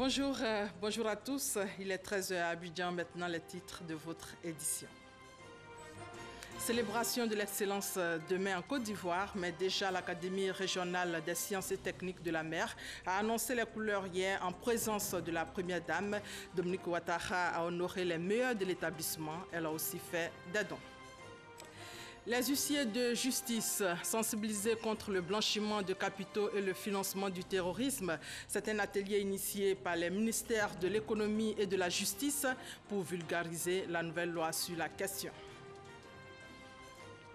Bonjour à tous. Il est 13h à Abidjan, maintenant les titres de votre édition. Célébration de l'excellence demain en Côte d'Ivoire, mais déjà l'Académie régionale des sciences et techniques de la mer a annoncé les couleurs hier en présence de la première dame. Dominique Ouattara a honoré les meilleurs de l'établissement. Elle a aussi fait des dons. Les huissiers de justice sensibilisés contre le blanchiment de capitaux et le financement du terrorisme, c'est un atelier initié par les ministères de l'économie et de la justice pour vulgariser la nouvelle loi sur la question.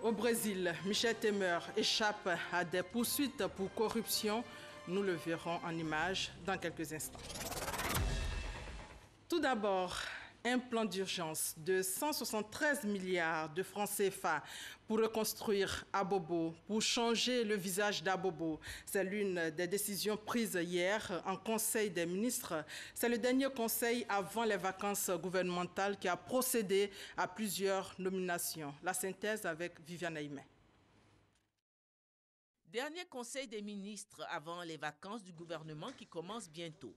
Au Brésil, Michel Temer échappe à des poursuites pour corruption. Nous le verrons en images dans quelques instants. Tout d'abord, un plan d'urgence de 173 milliards de francs CFA pour reconstruire Abobo, pour changer le visage d'Abobo. C'est l'une des décisions prises hier en Conseil des ministres. C'est le dernier conseil avant les vacances gouvernementales qui a procédé à plusieurs nominations. La synthèse avec Viviane Aimé. Dernier conseil des ministres avant les vacances du gouvernement qui commencent bientôt.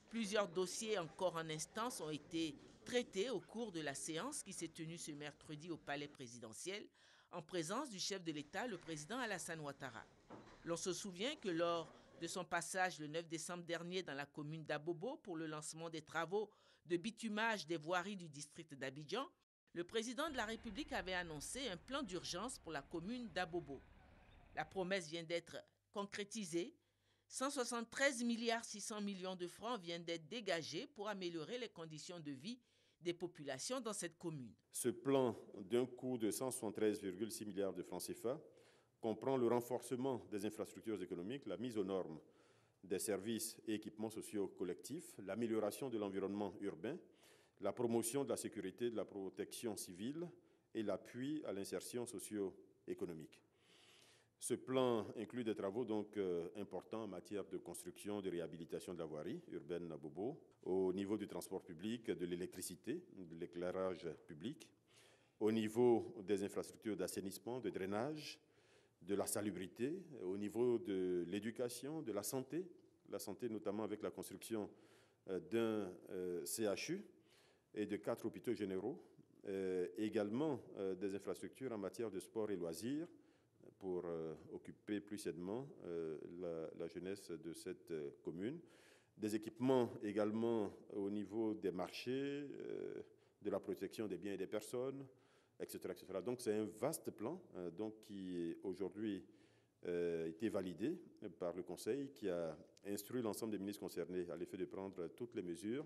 Plusieurs dossiers encore en instance ont été traités au cours de la séance qui s'est tenue ce mercredi au palais présidentiel en présence du chef de l'État, le président Alassane Ouattara. L'on se souvient que lors de son passage le 9 décembre dernier dans la commune d'Abobo pour le lancement des travaux de bitumage des voiries du district d'Abidjan, le président de la République avait annoncé un plan d'urgence pour la commune d'Abobo. La promesse vient d'être concrétisée. 173 milliards 600 millions de francs viennent d'être dégagés pour améliorer les conditions de vie des populations dans cette commune. Ce plan d'un coût de 173,6 milliards de francs CFA comprend le renforcement des infrastructures économiques, la mise aux normes des services et équipements sociaux collectifs, l'amélioration de l'environnement urbain, la promotion de la sécurité, de la protection civile et l'appui à l'insertion socio-économique. Ce plan inclut des travaux importants en matière de construction, de réhabilitation de la voirie urbaine à Bobo, au niveau du transport public, de l'électricité, de l'éclairage public, au niveau des infrastructures d'assainissement, de drainage, de la salubrité, au niveau de l'éducation, de la santé notamment avec la construction d'un CHU et de 4 hôpitaux généraux, également des infrastructures en matière de sport et loisirs, pour occuper plus aisément la jeunesse de cette commune. Des équipements également au niveau des marchés, de la protection des biens et des personnes, etc. etc. Donc c'est un vaste plan qui aujourd'hui a été validé par le Conseil, qui a instruit l'ensemble des ministres concernés à l'effet de prendre toutes les mesures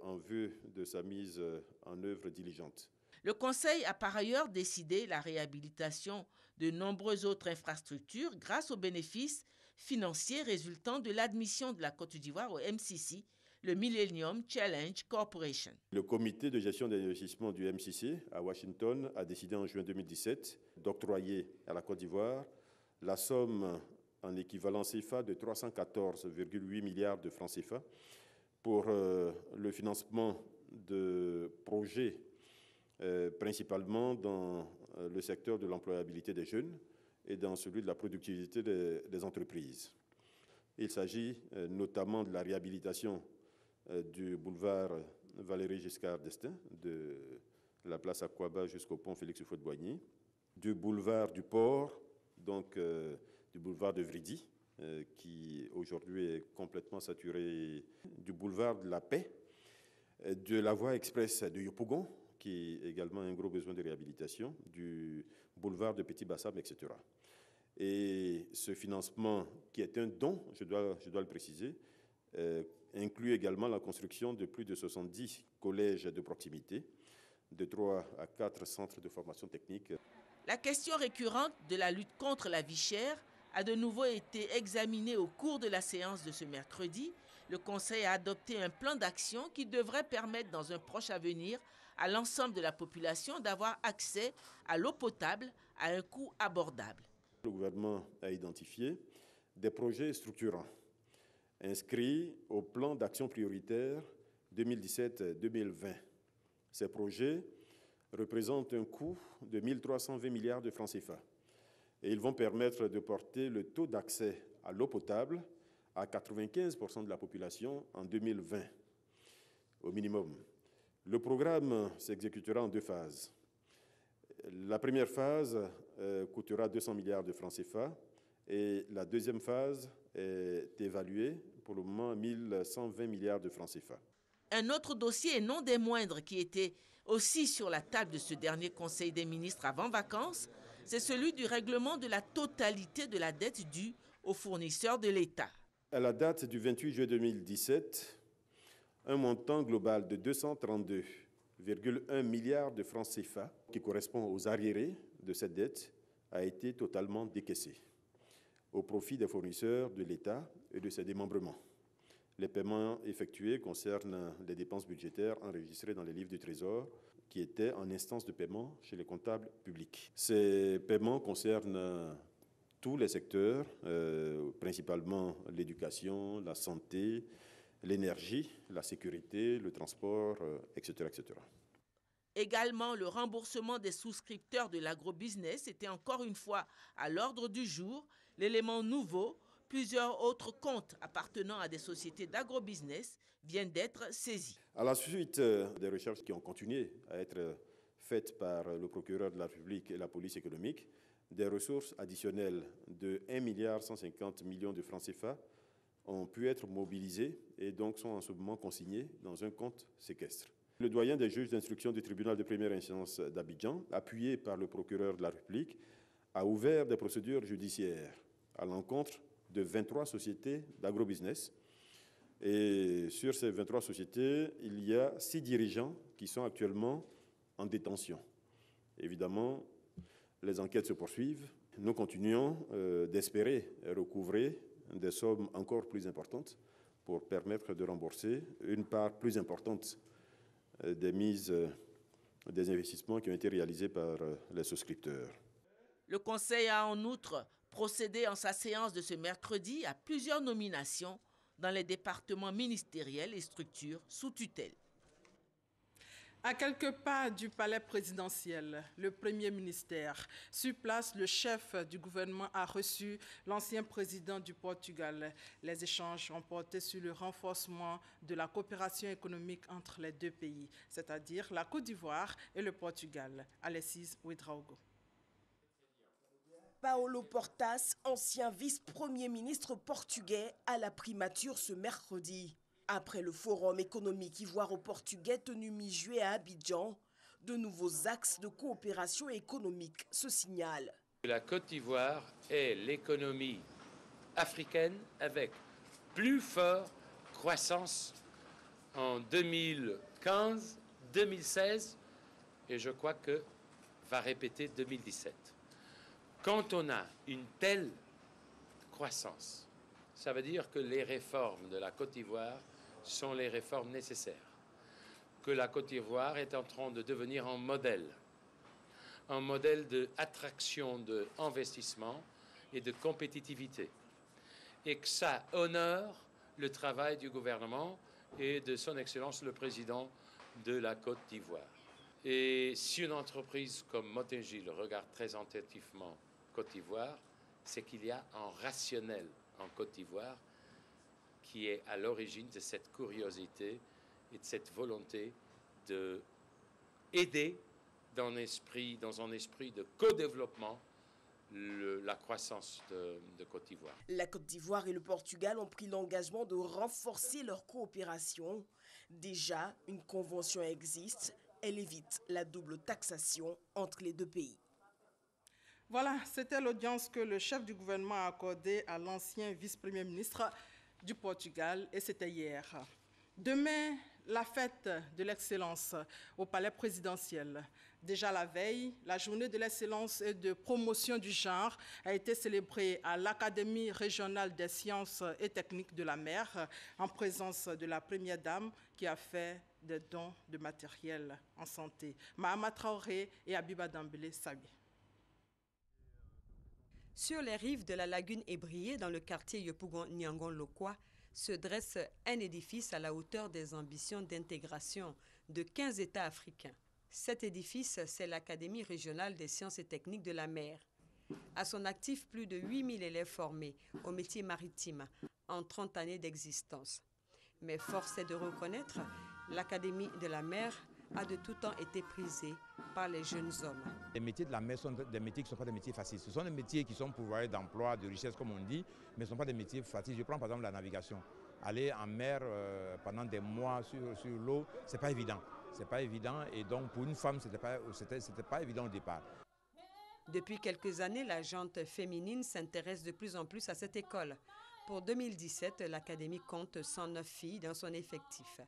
en vue de sa mise en œuvre diligente. Le Conseil a par ailleurs décidé la réhabilitation de nombreuses autres infrastructures grâce aux bénéfices financiers résultant de l'admission de la Côte d'Ivoire au MCC, le Millennium Challenge Corporation. Le comité de gestion des investissements du MCC à Washington a décidé en juin 2017 d'octroyer à la Côte d'Ivoire la somme en équivalent CFA de 314,8 milliards de francs CFA pour le financement de projets principalement dans le secteur de l'employabilité des jeunes et dans celui de la productivité des entreprises. Il s'agit notamment de la réhabilitation du boulevard Valéry Giscard d'Estaing, de la place Akwaba jusqu'au pont Félix Houphouët-Boigny, du boulevard du Port, du boulevard de Vridi, qui aujourd'hui est complètement saturé, du boulevard de la Paix, de la voie express de Yopougon, qui est également un gros besoin de réhabilitation, du boulevard de Petit Bassam, etc. Et ce financement, qui est un don, je dois le préciser, inclut également la construction de plus de 70 collèges de proximité, de 3 à 4 centres de formation technique. La question récurrente de la lutte contre la vie chère a de nouveau été examinée au cours de la séance de ce mercredi. Le Conseil a adopté un plan d'action qui devrait permettre dans un proche avenir à l'ensemble de la population d'avoir accès à l'eau potable à un coût abordable. Le gouvernement a identifié des projets structurants inscrits au plan d'action prioritaire 2017-2020. Ces projets représentent un coût de 1 320 milliards de francs CFA. Et ils vont permettre de porter le taux d'accès à l'eau potable à 95% de la population en 2020, au minimum. Le programme s'exécutera en 2 phases. La première phase coûtera 200 milliards de francs CFA et la deuxième phase est évaluée pour le moment à 1120 milliards de francs CFA. Un autre dossier, et non des moindres, qui était aussi sur la table de ce dernier Conseil des ministres avant vacances, c'est celui du règlement de la totalité de la dette due aux fournisseurs de l'État. À la date du 28 juillet 2017, un montant global de 232,1 milliards de francs CFA, qui correspond aux arriérés de cette dette, a été totalement décaissé au profit des fournisseurs de l'État et de ses démembrements. Les paiements effectués concernent les dépenses budgétaires enregistrées dans les livres du Trésor qui étaient en instance de paiement chez les comptables publics. Ces paiements concernent tous les secteurs, principalement l'éducation, la santé, l'énergie, la sécurité, le transport, etc., etc. Également, le remboursement des souscripteurs de l'agrobusiness était encore une fois à l'ordre du jour. L'élément nouveau, plusieurs autres comptes appartenant à des sociétés d'agrobusiness viennent d'être saisis. À la suite des recherches qui ont continué à être faites par le procureur de la République et la police économique, des ressources additionnelles de 1,150 milliard de francs CFA ont pu être mobilisées et donc sont en ce moment consignées dans un compte séquestre. Le doyen des juges d'instruction du tribunal de première instance d'Abidjan, appuyé par le procureur de la République, a ouvert des procédures judiciaires à l'encontre de 23 sociétés d'agrobusiness. Et sur ces 23 sociétés, il y a 6 dirigeants qui sont actuellement en détention. Évidemment, les enquêtes se poursuivent. Nous continuons d'espérer recouvrer des sommes encore plus importantes pour permettre de rembourser une part plus importante des investissements qui ont été réalisés par les souscripteurs. Le Conseil a en outre procédé en sa séance de ce mercredi à plusieurs nominations dans les départements ministériels et structures sous tutelle. À quelques pas du palais présidentiel, le Premier ministre, sur place, le chef du gouvernement a reçu l'ancien président du Portugal. Les échanges ont porté sur le renforcement de la coopération économique entre les deux pays, c'est-à-dire la Côte d'Ivoire et le Portugal. Alexis Ouedraogo. Paulo Portas, ancien vice-premier ministre portugais, a la primature ce mercredi. Après le forum économique ivoiro-portugais tenu mi-juillet à Abidjan, de nouveaux axes de coopération économique se signalent. La Côte d'Ivoire est l'économie africaine avec plus forte croissance en 2015, 2016 et je crois que va répéter 2017. Quand on a une telle croissance, ça veut dire que les réformes de la Côte d'Ivoire sont les réformes nécessaires, que la Côte d'Ivoire est en train de devenir un modèle d'attraction d'investissement et de compétitivité, et que ça honore le travail du gouvernement et de son Excellence le Président de la Côte d'Ivoire. Et si une entreprise comme Motengil regarde très attentivement Côte d'Ivoire, c'est qu'il y a un rationnel en Côte d'Ivoire qui est à l'origine de cette curiosité et de cette volonté d'aider dans un esprit de co-développement la croissance de Côte d'Ivoire. La Côte d'Ivoire et le Portugal ont pris l'engagement de renforcer leur coopération. Déjà, une convention existe. Elle évite la double taxation entre les deux pays. Voilà, c'était l'audience que le chef du gouvernement a accordée à l'ancien vice-premier ministre du Portugal, et c'était hier. Demain, la fête de l'excellence au palais présidentiel. Déjà la veille, la journée de l'excellence et de promotion du genre a été célébrée à l'Académie régionale des sciences et techniques de la mer, en présence de la première dame qui a fait des dons de matériel en santé. Mahama Traoré et Abiba Dambélé saluent. Sur les rives de la lagune ébriée, dans le quartier Yopougon-Niangon-Lokwa, se dresse un édifice à la hauteur des ambitions d'intégration de 15 États africains. Cet édifice, c'est l'Académie régionale des sciences et techniques de la mer. À son actif, plus de 8000 élèves formés aux métiers maritimes, en 30 années d'existence. Mais force est de reconnaître, l'Académie de la mer a de tout temps été prisée par les jeunes hommes. Les métiers de la mer sont des métiers qui ne sont pas des métiers faciles. Ce sont des métiers qui sont pourvoyeurs d'emploi, de richesse comme on dit, mais ce ne sont pas des métiers faciles. Je prends par exemple la navigation. Aller en mer pendant des mois sur l'eau, ce n'est pas évident. C'est pas évident et donc pour une femme, c'était pas évident au départ. Depuis quelques années, la gente féminine s'intéresse de plus en plus à cette école. Pour 2017, l'Académie compte 109 filles dans son effectif.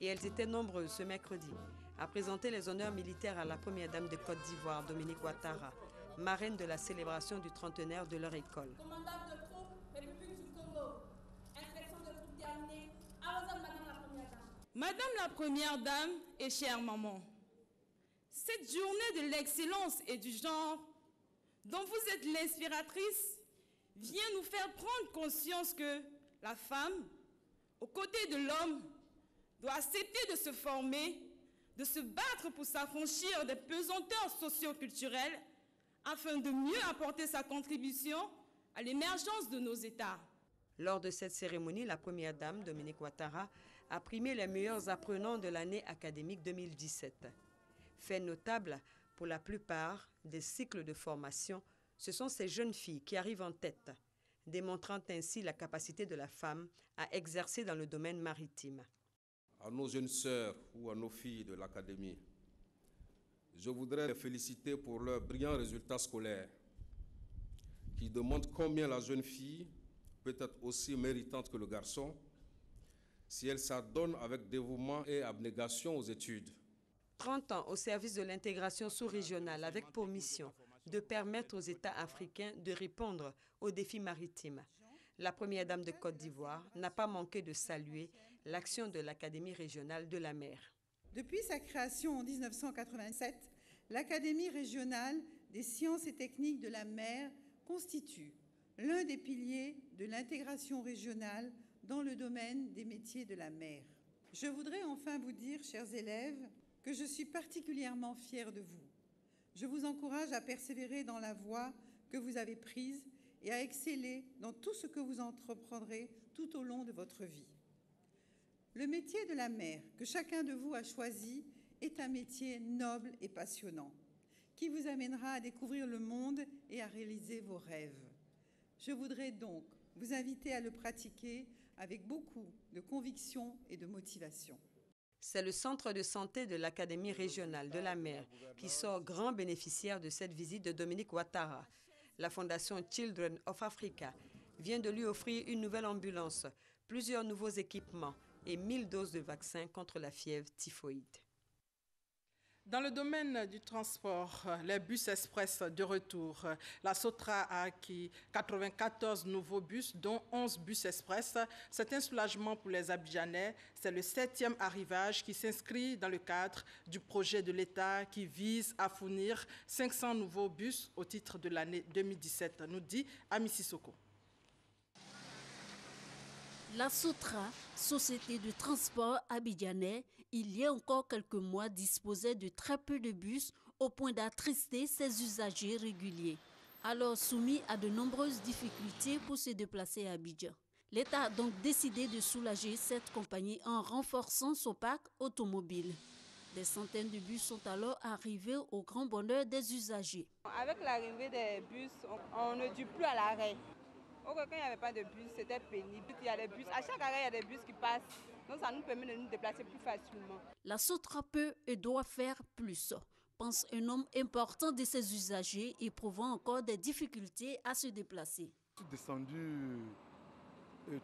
Et elles étaient nombreuses ce mercredi à présenter les honneurs militaires à la première dame de Côte d'Ivoire, Dominique Ouattara, marraine de la célébration du trentenaire de leur école. Commandante de troupes, République du Congo, inspection de troupes terminée, à vos ordres, Madame la Première Dame. Madame la Première Dame et chère maman, cette journée de l'excellence et du genre dont vous êtes l'inspiratrice vient nous faire prendre conscience que la femme, aux côtés de l'homme, doit accepter de se former, de se battre pour s'affranchir des pesanteurs socio-culturelles afin de mieux apporter sa contribution à l'émergence de nos États. Lors de cette cérémonie, la Première Dame, Dominique Ouattara, a primé les meilleurs apprenants de l'année académique 2017. Fait notable, pour la plupart des cycles de formation, ce sont ces jeunes filles qui arrivent en tête, démontrant ainsi la capacité de la femme à exercer dans le domaine maritime. À nos jeunes sœurs ou à nos filles de l'Académie, je voudrais les féliciter pour leurs brillants résultats scolaires qui démontrent combien la jeune fille peut être aussi méritante que le garçon si elle s'adonne avec dévouement et abnégation aux études. 30 ans au service de l'intégration sous-régionale avec pour mission de permettre aux États africains de répondre aux défis maritimes. La Première Dame de Côte d'Ivoire n'a pas manqué de saluer l'action de l'Académie régionale de la mer. Depuis sa création en 1987, l'Académie régionale des sciences et techniques de la mer constitue l'un des piliers de l'intégration régionale dans le domaine des métiers de la mer. Je voudrais enfin vous dire, chers élèves, que je suis particulièrement fière de vous. Je vous encourage à persévérer dans la voie que vous avez prise et à exceller dans tout ce que vous entreprendrez tout au long de votre vie. Le métier de la mer que chacun de vous a choisi est un métier noble et passionnant, qui vous amènera à découvrir le monde et à réaliser vos rêves. Je voudrais donc vous inviter à le pratiquer avec beaucoup de conviction et de motivation. C'est le centre de santé de l'Académie régionale de la mer qui sort grand bénéficiaire de cette visite de Dominique Ouattara. La fondation Children of Africa vient de lui offrir une nouvelle ambulance, plusieurs nouveaux équipements et 1000 doses de vaccins contre la fièvre typhoïde. Dans le domaine du transport, les bus express de retour, la Sotra a acquis 94 nouveaux bus, dont 11 bus express. C'est un soulagement pour les Abidjanais. C'est le 7e arrivage qui s'inscrit dans le cadre du projet de l'État qui vise à fournir 500 nouveaux bus au titre de l'année 2017, nous dit Ami Sissoko. La Sotra, société de transport abidjanais, il y a encore quelques mois disposait de très peu de bus au point d'attrister ses usagers réguliers, alors soumis à de nombreuses difficultés pour se déplacer à Abidjan. L'État a donc décidé de soulager cette compagnie en renforçant son parc automobile. Des centaines de bus sont alors arrivés au grand bonheur des usagers. Avec l'arrivée des bus, on ne dure plus à l'arrêt. Quand il n'y avait pas de bus, c'était pénible. Il y a des bus. À chaque arrêt, il y a des bus qui passent. Donc ça nous permet de nous déplacer plus facilement. La Sotra peut et doit faire plus, pense un nombre important de ses usagers éprouvant encore des difficultés à se déplacer. Je suis descendu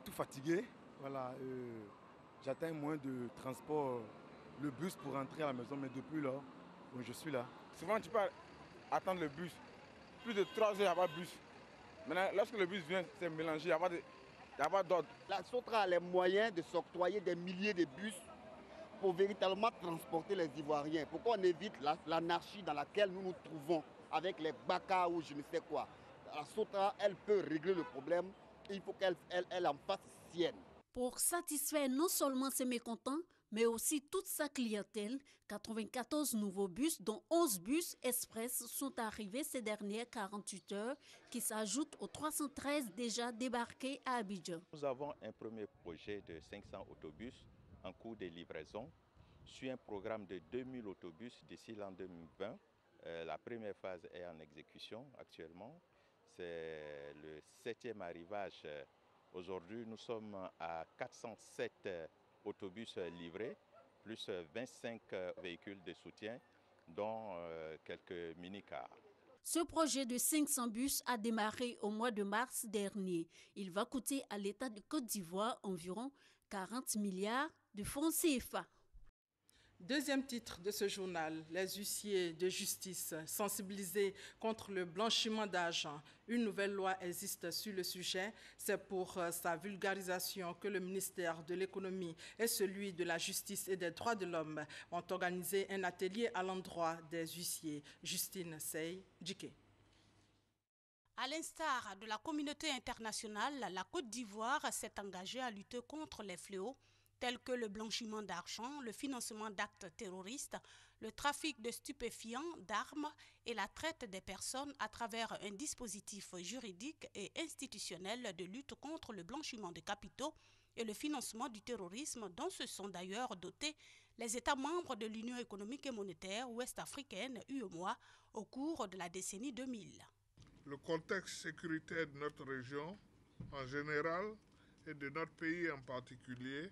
tout fatigué. Voilà, j'atteins moins de transport, le bus pour rentrer à la maison, mais depuis là, je suis là. Souvent, tu peux attendre le bus. Plus de 3 heures, il n'y a pas de bus. Maintenant, lorsque le bus vient, c'est mélangé, il n'y a pas d'ordre. La Sotra a les moyens de s'octroyer des milliers de bus pour véritablement transporter les Ivoiriens. Pourquoi on évite l'anarchie dans laquelle nous nous trouvons avec les baka ou je ne sais quoi. La Sotra, elle peut régler le problème et il faut qu'elle en fasse sienne. Pour satisfaire non seulement ses mécontents, mais aussi toute sa clientèle. 94 nouveaux bus, dont 11 bus express, sont arrivés ces dernières 48 heures, qui s'ajoutent aux 313 déjà débarqués à Abidjan. Nous avons un premier projet de 500 autobus en cours de livraison sur un programme de 2000 autobus d'ici l'an 2020. La première phase est en exécution actuellement. C'est le 7e arrivage. Aujourd'hui, nous sommes à 407 autobus livrés, plus 25 véhicules de soutien, dont quelques mini-cars. Ce projet de 500 bus a démarré au mois de mars dernier. Il va coûter à l'État de Côte d'Ivoire environ 40 milliards de francs CFA. Deuxième titre de ce journal, les huissiers de justice sensibilisés contre le blanchiment d'argent. Une nouvelle loi existe sur le sujet. C'est pour sa vulgarisation que le ministère de l'économie et celui de la justice et des droits de l'homme ont organisé un atelier à l'endroit des huissiers. Justine Sey-Djiké. À l'instar de la communauté internationale, la Côte d'Ivoire s'est engagée à lutter contre les fléaux tels que le blanchiment d'argent, le financement d'actes terroristes, le trafic de stupéfiants, d'armes et la traite des personnes à travers un dispositif juridique et institutionnel de lutte contre le blanchiment de capitaux et le financement du terrorisme dont se sont d'ailleurs dotés les États membres de l'Union économique et monétaire ouest-africaine, UEMOA, au cours de la décennie 2000. Le contexte sécuritaire de notre région en général et de notre pays en particulier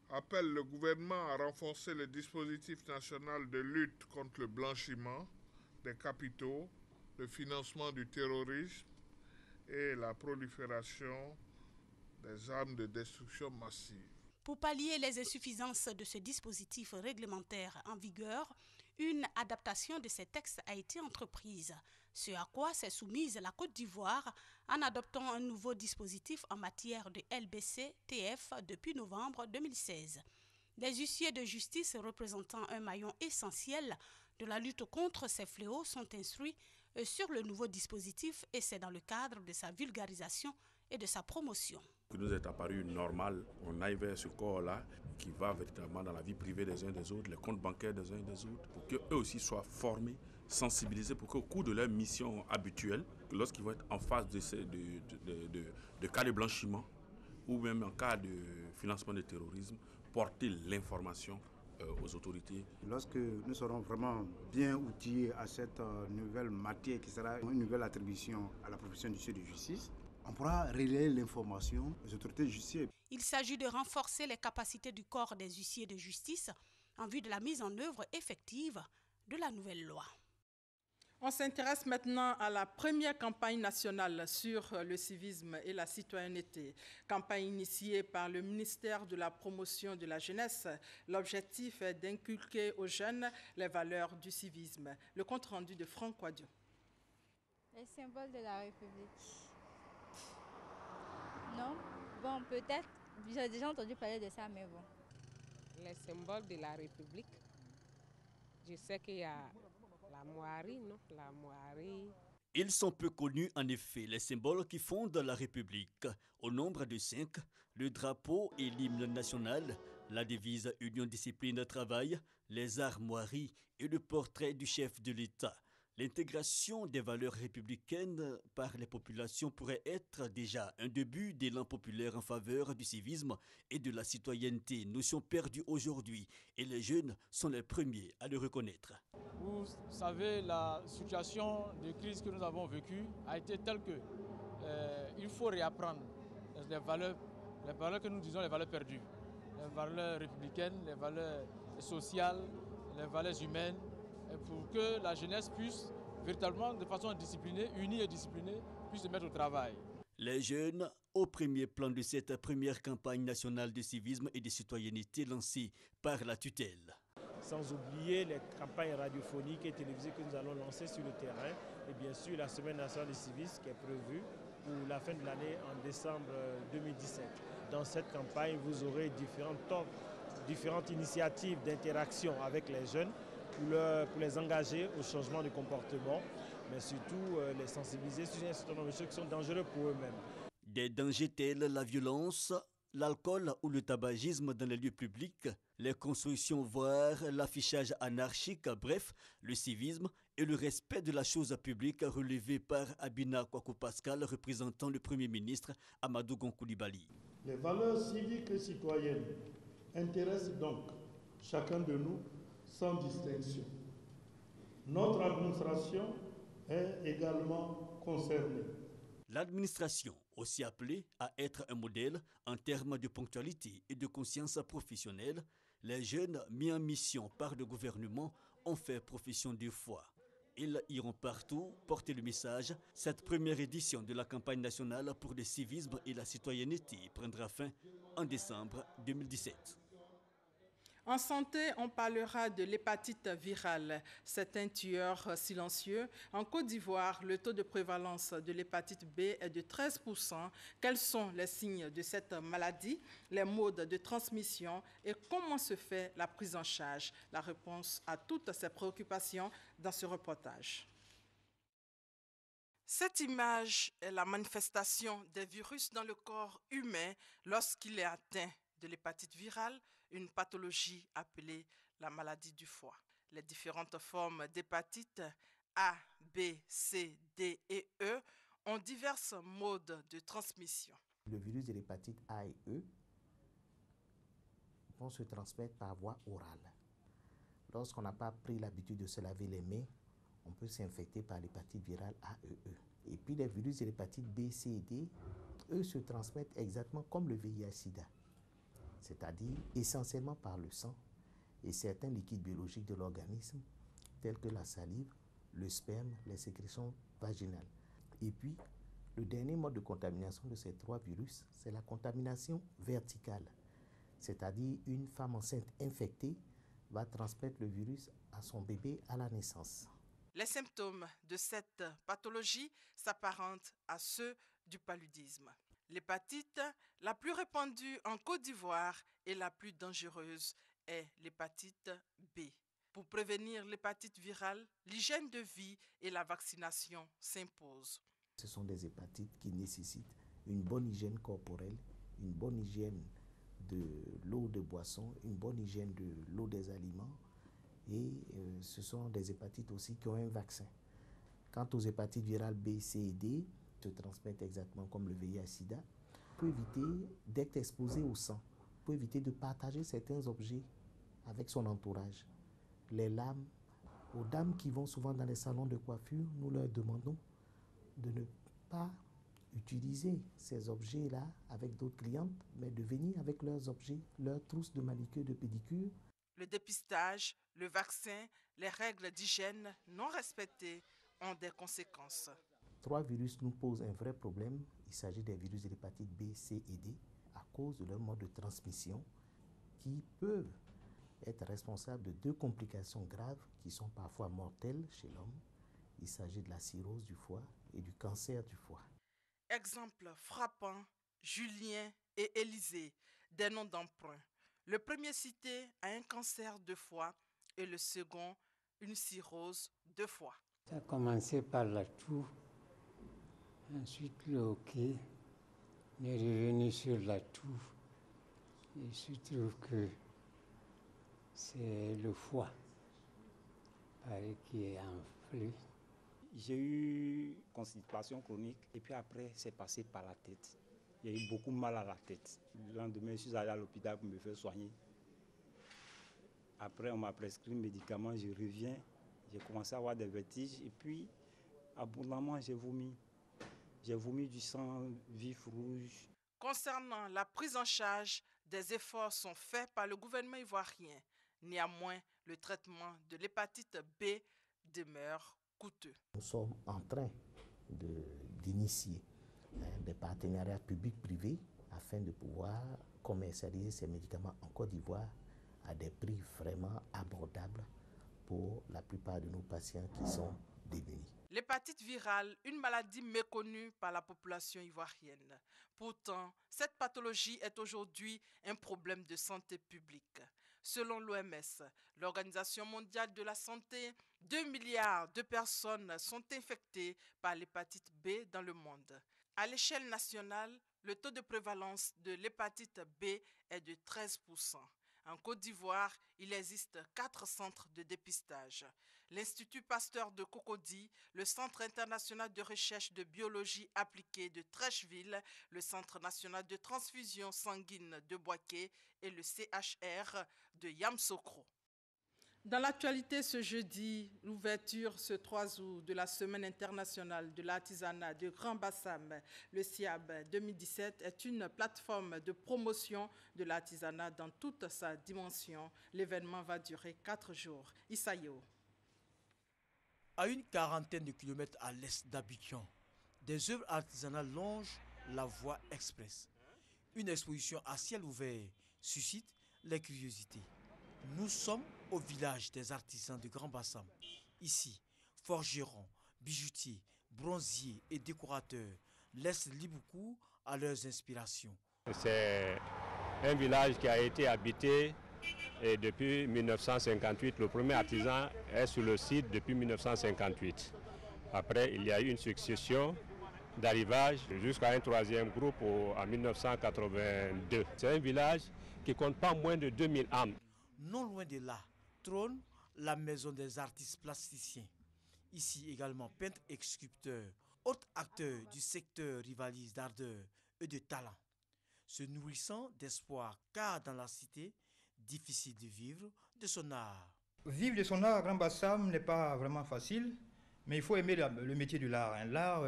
appelle le gouvernement à renforcer le dispositif national de lutte contre le blanchiment des capitaux, le financement du terrorisme et la prolifération des armes de destruction massive. Pour pallier les insuffisances de ce dispositif réglementaire en vigueur, une adaptation de ces textes a été entreprise, ce à quoi s'est soumise la Côte d'Ivoire en adoptant un nouveau dispositif en matière de LBC-TF depuis novembre 2016. Les huissiers de justice représentant un maillon essentiel de la lutte contre ces fléaux sont instruits sur le nouveau dispositif et c'est dans le cadre de sa vulgarisation et de sa promotion. Il nous est apparu normal, on aille vers ce corps-là qui va véritablement dans la vie privée des uns des autres, les comptes bancaires des uns et des autres, pour qu'eux aussi soient formés, sensibilisés, pour qu'au cours de leur mission habituelle, lorsqu'ils vont être en face de cas de blanchiment ou même en cas de financement de terrorisme, porter l'information aux autorités. Lorsque nous serons vraiment bien outillés à cette nouvelle matière qui sera une nouvelle attribution à la profession d'huissier de justice, on pourra relayer l'information aux autorités judiciaires. Il s'agit de renforcer les capacités du corps des huissiers de justice en vue de la mise en œuvre effective de la nouvelle loi. On s'intéresse maintenant à la première campagne nationale sur le civisme et la citoyenneté. Campagne initiée par le ministère de la Promotion de la Jeunesse. L'objectif est d'inculquer aux jeunes les valeurs du civisme. Le compte-rendu de Franck Quadio. Les symboles de la République. Non, bon, peut-être, j'ai déjà entendu parler de ça, mais bon. Les symboles de la République, je sais qu'il y a la moirie, non? La moirie. Ils sont peu connus, en effet, les symboles qui fondent la République. Au nombre de 5, le drapeau et l'hymne national, la devise Union Discipline Travail, les armoiries et le portrait du chef de l'État. L'intégration des valeurs républicaines par les populations pourrait être déjà un début d'élan populaire en faveur du civisme et de la citoyenneté, notion perdue aujourd'hui, et les jeunes sont les premiers à le reconnaître. Vous savez, la situation de crise que nous avons vécue a été telle que il faut réapprendre les valeurs que nous disons les valeurs perdues, les valeurs républicaines, les valeurs sociales, les valeurs humaines, pour que la jeunesse puisse véritablement, de façon disciplinée, unie et disciplinée, puisse se mettre au travail. Les jeunes au premier plan de cette première campagne nationale de civisme et de citoyenneté lancée par la tutelle. Sans oublier les campagnes radiophoniques et télévisées que nous allons lancer sur le terrain et bien sûr la Semaine nationale du civisme qui est prévue pour la fin de l'année en décembre 2017. Dans cette campagne, vous aurez différentes initiatives d'interaction avec les jeunes pour les engager au changement de comportement, mais surtout les sensibiliser sur un certain nombre de choses qui sont dangereuses pour eux-mêmes. Des dangers tels la violence, l'alcool ou le tabagisme dans les lieux publics, les constructions voire l'affichage anarchique, bref, le civisme et le respect de la chose publique relevé par Abina Kwaku Pascal, représentant le Premier ministre Amadou Gon Coulibaly. Les valeurs civiques et citoyennes intéressent donc chacun de nous sans distinction. Notre administration est également concernée. L'administration, aussi appelée à être un modèle en termes de ponctualité et de conscience professionnelle, les jeunes mis en mission par le gouvernement ont fait profession de foi. Ils iront partout porter le message. Cette première édition de la campagne nationale pour le civisme et la citoyenneté prendra fin en décembre 2017. En santé, on parlera de l'hépatite virale. C'est un tueur silencieux. En Côte d'Ivoire, le taux de prévalence de l'hépatite B est de 13%. Quels sont les signes de cette maladie, les modes de transmission et comment se fait la prise en charge? La réponse à toutes ces préoccupations dans ce reportage. Cette image est la manifestation des virus dans le corps humain lorsqu'il est atteint de l'hépatite virale, une pathologie appelée la maladie du foie. Les différentes formes d'hépatite A, B, C, D et E ont divers modes de transmission. Le virus de l'hépatite A et E vont se transmettre par voie orale. Lorsqu'on n'a pas pris l'habitude de se laver les mains, on peut s'infecter par l'hépatite virale AEE. Et puis les virus de l'hépatite B, C et D, eux se transmettent exactement comme le VIH-Sida, c'est-à-dire essentiellement par le sang et certains liquides biologiques de l'organisme, tels que la salive, le sperme, les sécrétions vaginales. Et puis, le dernier mode de contamination de ces trois virus, c'est la contamination verticale, c'est-à-dire une femme enceinte infectée va transmettre le virus à son bébé à la naissance. Les symptômes de cette pathologie s'apparentent à ceux du paludisme. L'hépatite la plus répandue en Côte d'Ivoire et la plus dangereuse est l'hépatite B. Pour prévenir l'hépatite virale, l'hygiène de vie et la vaccination s'imposent. Ce sont des hépatites qui nécessitent une bonne hygiène corporelle, une bonne hygiène de l'eau de boisson, une bonne hygiène de l'eau des aliments et ce sont des hépatites aussi qui ont un vaccin. Quant aux hépatites virales B, C et D, se transmettent exactement comme le VIH-Sida. On peut éviter d'être exposé au sang, on peut éviter de partager certains objets avec son entourage. Les lames, aux dames qui vont souvent dans les salons de coiffure, nous leur demandons de ne pas utiliser ces objets-là avec d'autres clientes, mais de venir avec leurs objets, leurs trousses de manicure, de pédicure. Le dépistage, le vaccin, les règles d'hygiène non respectées ont des conséquences. Trois virus nous posent un vrai problème. Il s'agit des virus de l'hépatite B, C et D à cause de leur mode de transmission qui peuvent être responsables de deux complications graves qui sont parfois mortelles chez l'homme. Il s'agit de la cirrhose du foie et du cancer du foie. Exemple frappant, Julien et Élisée, des noms d'emprunt. Le premier cité a un cancer de foie et le second une cirrhose de foie. Ça a commencé par la toux, ensuite le hockey, on est revenu sur la toux. Il se trouve que c'est le foie qui est enflé. J'ai eu constipation chronique et puis après c'est passé par la tête. J'ai eu beaucoup mal à la tête. Le lendemain, je suis allé à l'hôpital pour me faire soigner. Après, on m'a prescrit un médicament, je reviens. J'ai commencé à avoir des vertiges et puis, abondamment, j'ai vomi. J'ai vomi du sang vif rouge. Concernant la prise en charge, des efforts sont faits par le gouvernement ivoirien. Néanmoins, le traitement de l'hépatite B demeure coûteux. Nous sommes en train d'initier des partenariats publics-privés afin de pouvoir commercialiser ces médicaments en Côte d'Ivoire à des prix vraiment abordables pour la plupart de nos patients qui sont démunis. L'hépatite virale, une maladie méconnue par la population ivoirienne. Pourtant, cette pathologie est aujourd'hui un problème de santé publique. Selon l'OMS, l'Organisation mondiale de la santé, 2 milliards de personnes sont infectées par l'hépatite B dans le monde. À l'échelle nationale, Le taux de prévalence de l'hépatite B est de 13%. En Côte d'Ivoire, il existe 4 centres de dépistage. L'Institut Pasteur de Cocody, le Centre international de recherche de biologie appliquée de Trècheville, le Centre national de transfusion sanguine de Boaké et le CHR de Yamsokro. Dans l'actualité ce jeudi, l'ouverture ce 3 août de la Semaine internationale de l'artisanat de Grand Bassam, le SIAB 2017, est une plateforme de promotion de l'artisanat dans toute sa dimension. L'événement va durer 4 jours. Issaïo. À une quarantaine de kilomètres à l'est d'Abidjan, des œuvres artisanales longent la voie express. Une exposition à ciel ouvert suscite les curiosités. Nous sommes au village des artisans de Grand Bassam. Ici, forgerons, bijoutiers, bronziers et décorateurs laissent libre cours à leurs inspirations. C'est un village qui a été habité depuis 1958. Le premier artisan est sur le site depuis 1958. Après, il y a eu une succession d'arrivage jusqu'à un troisième groupe en 1982. C'est un village qui compte pas moins de 2000 âmes. Non loin de là, trône la maison des artistes plasticiens. Ici également, peintres et sculpteurs, autres acteurs du secteur rivalisent d'ardeur et de talent, se nourrissant d'espoir, car dans la cité, difficile de vivre de son art. Vivre de son art à Grand Bassam n'est pas vraiment facile, mais il faut aimer le métier de l'art. L'art,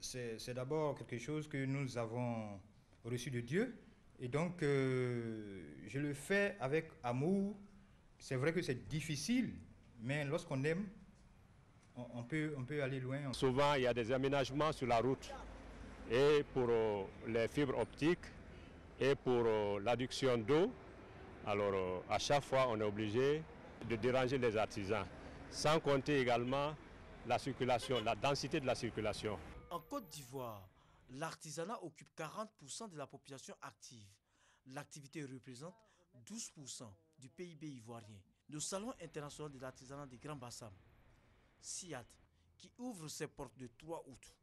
c'est d'abord quelque chose que nous avons reçu de Dieu. Et donc, je le fais avec amour. C'est vrai que c'est difficile, mais lorsqu'on aime, on peut aller loin. Souvent, il y a des aménagements sur la route. Et pour les fibres optiques et pour l'adduction d'eau, alors à chaque fois, on est obligé de déranger les artisans. Sans compter également la circulation, la densité de la circulation. En Côte d'Ivoire, l'artisanat occupe 40% de la population active. L'activité représente 12% du PIB ivoirien. Le Salon international de l'artisanat de Grand Bassam, SIAD, qui ouvre ses portes le 3 août,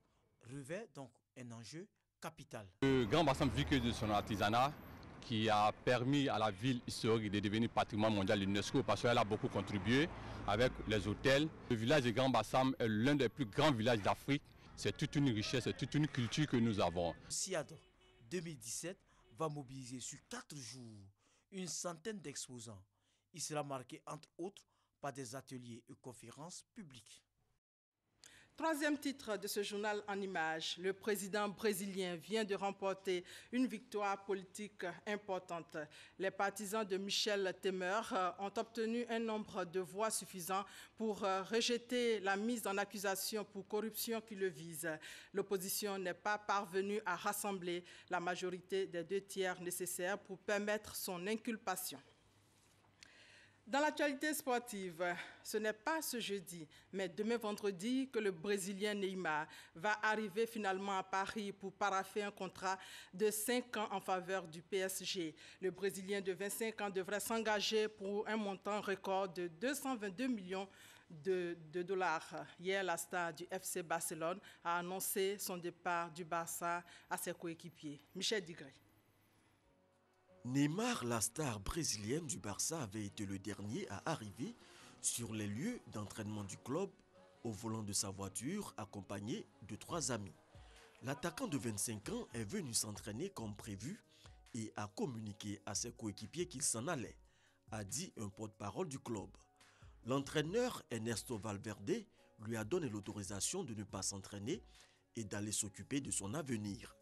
revêt donc un enjeu capital. Le Grand Bassam vit que de son artisanat qui a permis à la ville historique de devenir patrimoine mondial de l'UNESCO parce qu'elle a beaucoup contribué avec les hôtels. Le village de Grand Bassam est l'un des plus grands villages d'Afrique. C'est toute une richesse, c'est toute une culture que nous avons. SIAD 2017 va mobiliser sur 4 jours une centaine d'exposants. Il sera marqué entre autres par des ateliers et conférences publiques. Troisième titre de ce journal en images, le président brésilien vient de remporter une victoire politique importante. Les partisans de Michel Temer ont obtenu un nombre de voix suffisant pour rejeter la mise en accusation pour corruption qui le vise. L'opposition n'est pas parvenue à rassembler la majorité des 2/3 nécessaires pour permettre son inculpation. Dans l'actualité sportive, ce n'est pas ce jeudi, mais demain vendredi que le Brésilien Neymar va arriver finalement à Paris pour paraffer un contrat de 5 ans en faveur du PSG. Le Brésilien de 25 ans devrait s'engager pour un montant record de 222 millions de dollars. Hier, la star du FC Barcelone a annoncé son départ du Barça à ses coéquipiers. Michel Digré. Neymar, la star brésilienne du Barça, avait été le dernier à arriver sur les lieux d'entraînement du club au volant de sa voiture accompagné de 3 amis. L'attaquant de 25 ans est venu s'entraîner comme prévu et a communiqué à ses coéquipiers qu'il s'en allait, a dit un porte-parole du club. L'entraîneur Ernesto Valverde lui a donné l'autorisation de ne pas s'entraîner et d'aller s'occuper de son avenir.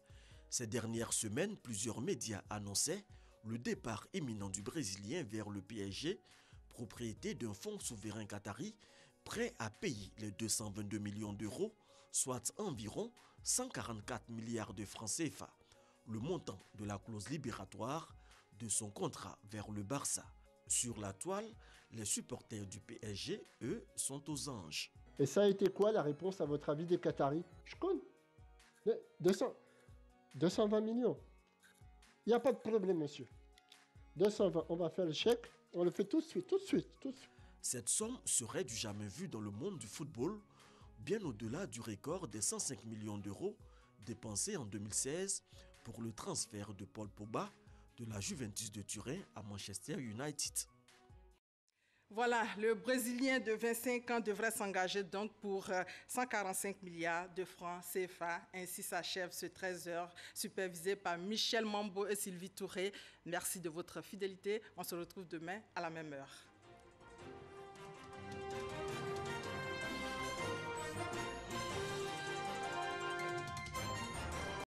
Ces dernières semaines, plusieurs médias annonçaient le départ imminent du Brésilien vers le PSG, propriété d'un fonds souverain qatari, prêt à payer les 222 millions d'euros, soit environ 144 milliards de francs CFA, le montant de la clause libératoire de son contrat vers le Barça. Sur la toile, les supporters du PSG, eux, sont aux anges. Et ça a été quoi la réponse à votre avis des Qataris? Je connais. 220 millions. Il n'y a pas de problème, monsieur. 220, on va faire le chèque, on le fait tout de suite. Cette somme serait du jamais vu dans le monde du football, bien au-delà du record des 105 millions d'euros dépensés en 2016 pour le transfert de Paul Pogba de la Juventus de Turin à Manchester United. Voilà, le Brésilien de 25 ans devrait s'engager donc pour 145 milliards de francs CFA. Ainsi s'achève ce 13h supervisé par Michel Mambo et Sylvie Touré. Merci de votre fidélité. On se retrouve demain à la même heure.